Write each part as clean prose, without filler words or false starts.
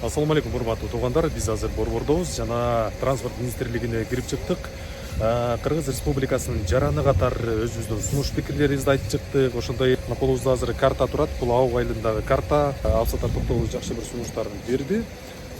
Ассаламу алейкум, урматтуу туугандар. Биз азыр Борбордобуз жана транспорт министрлигине кирип чыктык. Кыргыз Республикасынын жараны катар өзүбүздүн сунуш пикирлерибизди айтып чыктык. Ошондой колубузда азыр карта турат. Бул абал айылындагы карта. Абсата Токтогул жакшы бир сунуштарын берди.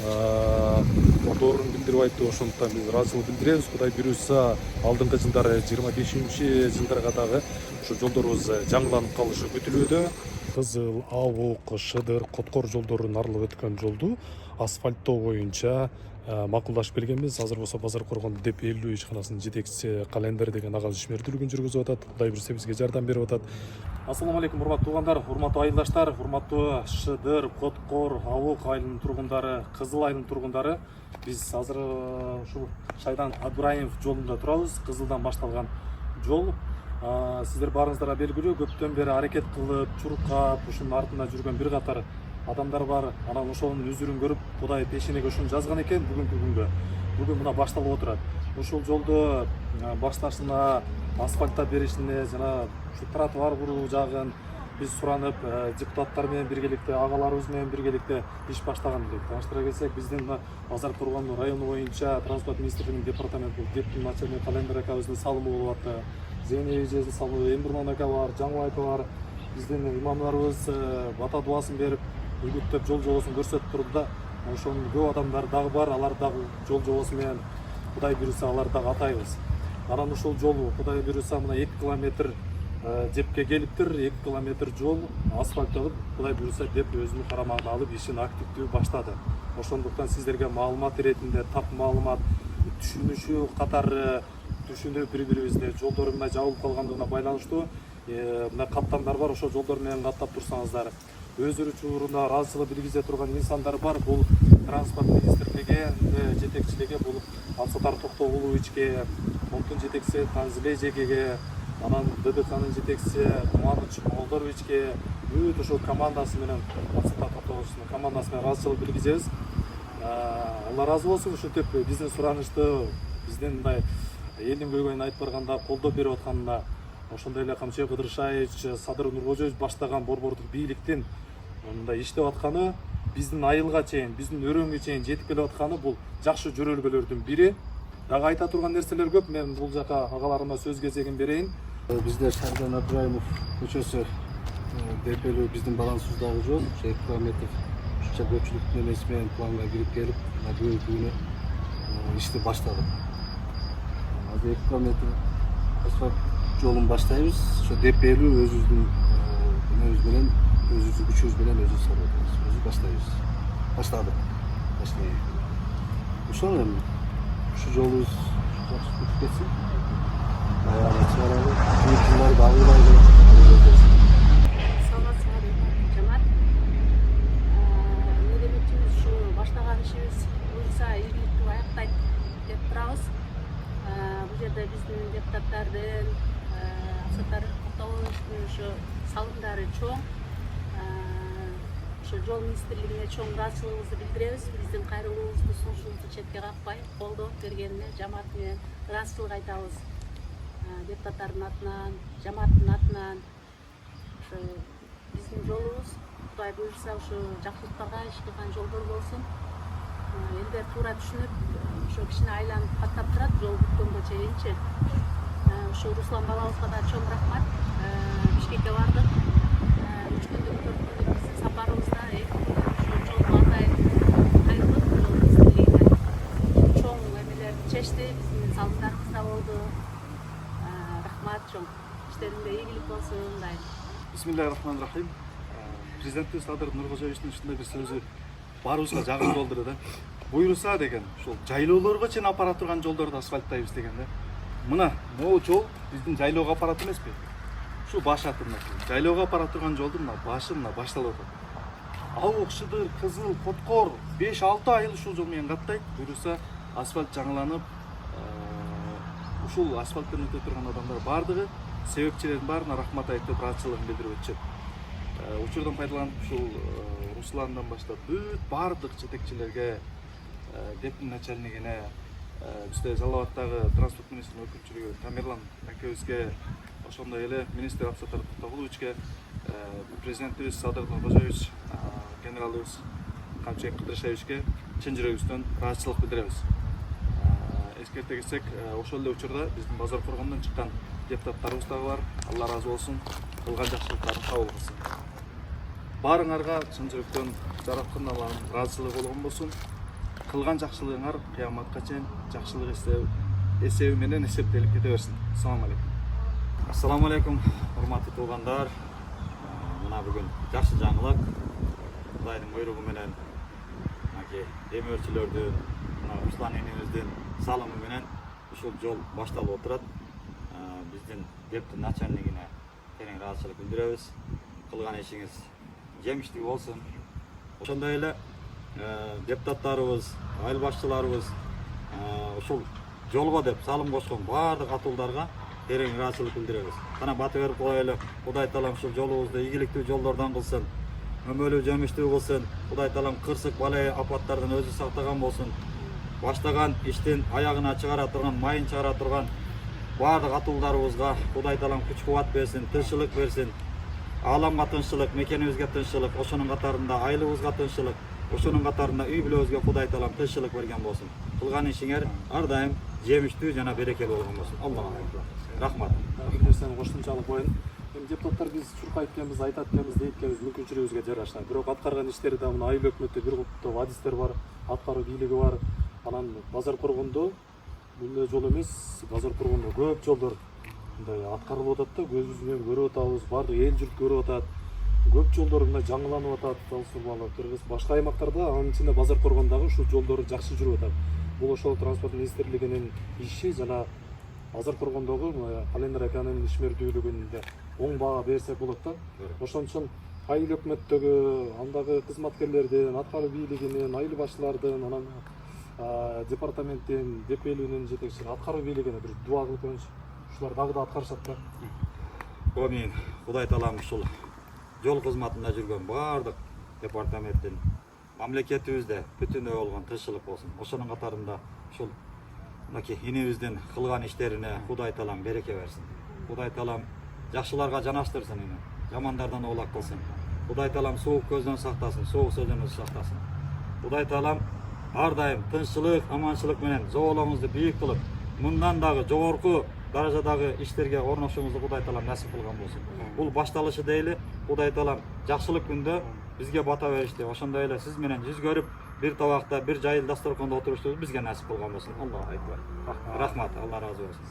Колдоорун билдирип айтты. Ошондуктан биз ыраазычылык билдиребиз. Кудай буюрса, алдыңкы жылдары 25-жылдарга дагы ушу жолдорубуз жаңыланып калышы күтүлүүдө. Кызыл, Абук, Шыдыр, Коткор жолдорун аралап өткөн жолду асфальттоо боюнча макулдашып келгенбиз. Азыр болсо Базар Коргондо деп 50 ишканасынын жетекчиси Календер деген ага ишмердүүлүгүн жүргүзүп атат. Кудай буюрса бизге жардам берип атат. Ассаламу алейкум, урматтуу туугандар, урматтуу айылдаштар, урматтуу Шыдыр, Коткор, Абук айылынын тургундары, Кызыл айылынын тургундары. Биз азыр ушул Шайдан Абдраимов жолунда турабыз. Кызылдан башталган жол. Сиздер баарыңыздарга белгилүү, көптөн бери аракет кылып, чуркап, ушунун артында жүргөн бир катар адамдар бар. Анан ошонун үзүрүн көрүп, Кудай пешенеге ушуну жазган экен бүгүнкү күнгө. Бүгүн мына башталып отурат. Ушул жолду башташына асфальттап беришине жана ушу тротуар куруу жагын биз суранып, депутаттар менен биргеликте, агаларыбыз менен биргеликте иш баштаган элек. Таныштыра келсек, биздин Базар Коргондо району боюнча транспорт министрлигинин департаменти депутат начальник Календер акабыздын салымы болуп атты. Зейне эжесин салымы, Эмбурман ака бар, Жаңыл айка бар. Биздин имамдарыбыз бата дуасын берип, үгүттөп жол жобосун көрсөтүп турду да. Ошонун көп адамдар дагы бар, алар дагы жол жобосу менен Кудай буюрса алар дагы атайбыз. Анан ушул жол Кудай буюрса мына 2 километр жепке келиптир, 2 километр жол асфальтталып, Кудай буюрса деп өзүнүн карамагына алып ишин активдүү баштады. Ошондуктан сиздерге маалымат иретинде так маалымат, түшүнүшү катары түшүнүп бири-бирибизди жолдор мына жабылып калгандыгына байланыштуу мына каттамдар бар, ошол жолдор менен каттап турсаңыздар. Өздөрү чуурунда ыраазычылык билгизе турган инсандар бар. Бул транспорт министрлиги жетекчилиги, бул Абсатар Токтогуловичке, фонддун жетекчиси Танзиле эжекеге, анан ДДКнын жетекчиси Кубаныч Молдоровичке, бүт ошол командасы менен, Абсатар Токтогуловичтин командасы менен ыраазычылык билгизебиз. Алла ыраазы болсун, ушинтип биздин суранычты, биздин мындай элдин көйгөйүн айтып барганда колдоп берип атканына, ошондой эле Камчыбек Кыдыршаевич, Садыр Нуркожоевич баштаган борбордук бийликтин мындай иштеп атканы, биздин айылга чейин, биздин өрөөнгө чейин жетип келип атканы бул жакшы жөрөлгөлөрдүн бири. Дагы айта турган нерселер көп. Мен бул жака агаларыма сөз кезегин берейин. Бизде Шайдан Абдраимов көчөсү депелүү биздин балансыздагы жол, 2 километр ушунча көпчүлүктүн эмеси менен планга кирип келип, бүгүнкү күнү ишти баштадык. 2 километр асфальт жолун баштайбыз. Ошо депелүү өзүбүздүн эмебиз менен, өзүбүздүн күчүбүз менен өзүбүз салып атабыз. Өзү баштайбыз. Баштадык. Ошол эми ушу жолубуз жакшы бүтүп кетсин. Аягына чыгаралы. Жылдар багыйлайлы. Саламатсыздар, жамаат. Не демекчибиз, ушу баштаган ишибиз буюрса ийгиликтүү аяктайт деп турабыз. Бул жерде биздин депутаттардын, Абсатар Токтогуловичтин ушу салымдары чоң. Ошо жол министрлигине чоң ыраазычылыгыбызды билдиребиз. Биздин кайрылуубузду, сунушубузду четке какпай, колдоп бергенине жамаат менен ыраазычылык айтабыз. Депутаттардын атынан, жамааттын атынан. Ошо биздин жолубуз Кудай буюрса ушу жакшылыктарга иш кылган жолдор болсун. Элдер туура түшүнүп, ошо кичине айланып каттап турат жол бүткөнгө чейинчи. Ушу Руслан балабызга да чоң рахмат. Бишкекке бардык. 3 күндүк, 4 күндүк биздин сапарыбызда ушу жолду атайын кайрылып, жол министрлигине чоң эмелерди чечти, биздин салымдарыбыз да болду. Рахмат чоң. Иштериңде ийгилик болсун, дайым. Бисмиллахиррахманиррахим. Президентибиз Садыр Нуркожоевичтин ушундай бир сөзү баарыбызга жагым болдурду да. Буйруса деген, ушул жайлоолорго чейин апара турган жолдорду асфальттайбыз деген да. Мына могу жол биздин жайлоого апарат эмеспи? Ушу баш атында. Жайлоого апара турган жолдун мына башы мына башталып атат. Абук, Шыдыр, Кызыл, Коткор 5-6 айыл ушул жол менен каттайт. Буйруса асфальт жаңыланып, ушул асфальттан өтө турган адамдар бардыгы себепчилердин баарына рахмат айтып, ыраазычылыгын билдирип өтүшөт. Учурдан пайдаланып ушул Русландан баштап бүт бардык жетекчилерге, дептин начальнигине, бизде Жалал Абадтагы транспорт министринин өкүлчүлүгү Тамерлан акебизге, ошондой эле министр Абсатар Токтогуловичке, президентибиз Садыр Нуркожоевич генералыбыз Камчыбек Кыдыршевичке чын жүрөгүбүздөн ыраазычылык билдиребиз. Эскерте кетсек, ошол эле учурда биздин Базар Коргондон чыккан депутаттарыбыз дагы бар. Алла ыраазы болсун. Кылган жакшылыктарын кабыл кылсын. Баарыңарга чын жүрөктөн жараткан Алланын ыраазычылыгы болгон болсун. Кылган жакшылыгыңар кыяматка чейин жакшылык эсеби менен эсептелип кете берсин. Ассаламу алейкум. Assalamu alaikum, hurmatly tug'anlar. Mana bugun yaxshi жаңылык. Xudayning buyrug'i bilan demirchilardan, Ruslan enimizden salımı bilan ушул жол башталып отурат. Биздин депутат начальнигине терең ыраазычылык билдиребиз. Кылган ишиңиз жемиштүү болсун. Ошондой эле депутаттарыбыз, айыл башчыларыбыз ушул жолго деп салым кошкон баардык атуулдарга терең ыраазычылык билдиребиз. Кана бата берип коелу. Кудай таалам ушул жолубузду ийгиликтүү жолдордон кылсын. Өмөлүү жемиштүү кылсын. Кудай таалам кырсык балай апаттардан өзү сактаган болсун. Баштаган иштин аягына чыгара турган, майын чыгара турган баардык атуулдарыбызга Кудай таалам күч-кубат берсин, тынччылык берсин. Ааламга тынччылык, мекенибизге тынччылык, ошонун катарында айылыбызга тынччылык, ошонун катарында үй бүлөбүзгө Кудай таалам тынччылык берген болсун. Кылган ишиңер ар дайым жемиштүү жана берекелүү болгон болсун. Аллага рахмат. Бир нерсени коштумчалык коеюн. Эми депутаттар биз чуркайт экенбиз, айтат экенбиз, дейт экенбиз, мүмкүнчүлүгүбүзгө жараша. Бирок аткарган иштери да мына айыл өкмөттө бир топ адистер бар, аткаруу бийлиги бар. Анан Базар Коргондо бул эле жол эмес, Базар Коргондо көп жолдор мындай аткарылып атат да, көзүбүз менен көрүп атабыз, баардык эл журт көрүп атат. Көп жолдор мына жаңыланып атат, Талсурмалы, Кыргыз, башка аймактарда, анын ичинде Базар Коргондогу ушул жолдор жакшы жүрүп атат. Бул ошол транспорт министрлигинин иши жана Базар Коргондогу Календер аканын ишмердүүлүгүндө оң баа берсек болот да. Ошон үчүн айыл өкмөттөгү, андагы кызматкерлердин, аткаруу бийлигинин, айыл башчылардын, анан департаменттин, ДПЛүнүн жетекчилери, аткаруу бийлигине бир дуа кылып коюңуз. Ушулар дагы да аткарышат да. Амин. Кудай таалам ушул жол кызматында жүргөн баардык департаменттин мамлекетибизде бүтүнөй болгон тынччылык болсун. Ошонун катарында ушул инибиздин кылган иштерине Кудай таалам береке берсин. Кудай таалам жакшыларга жанаштырсын, жамандардан оолак кылсын. Кудай таалам суук көздөн сактасын, суук сөздөн сактасын. Кудай таалам ар дайым тынччылык, аманчылык менен зоолоңузду бийик кылып, мындан дагы жогорку даражадагы иштерге орношуңузду Кудай таалам насип кылган болсун. Бул башталышы дейли. Кудай таалам жакшылык күндө бизге бата беришти. Ошондой эле сиз менен жүз көрүп, бир табакта, бир жайыл дасторкондо отурушту бизге насип кылган болсун. Аллаху акбар. Рахмат, Алла ыраазы болсун.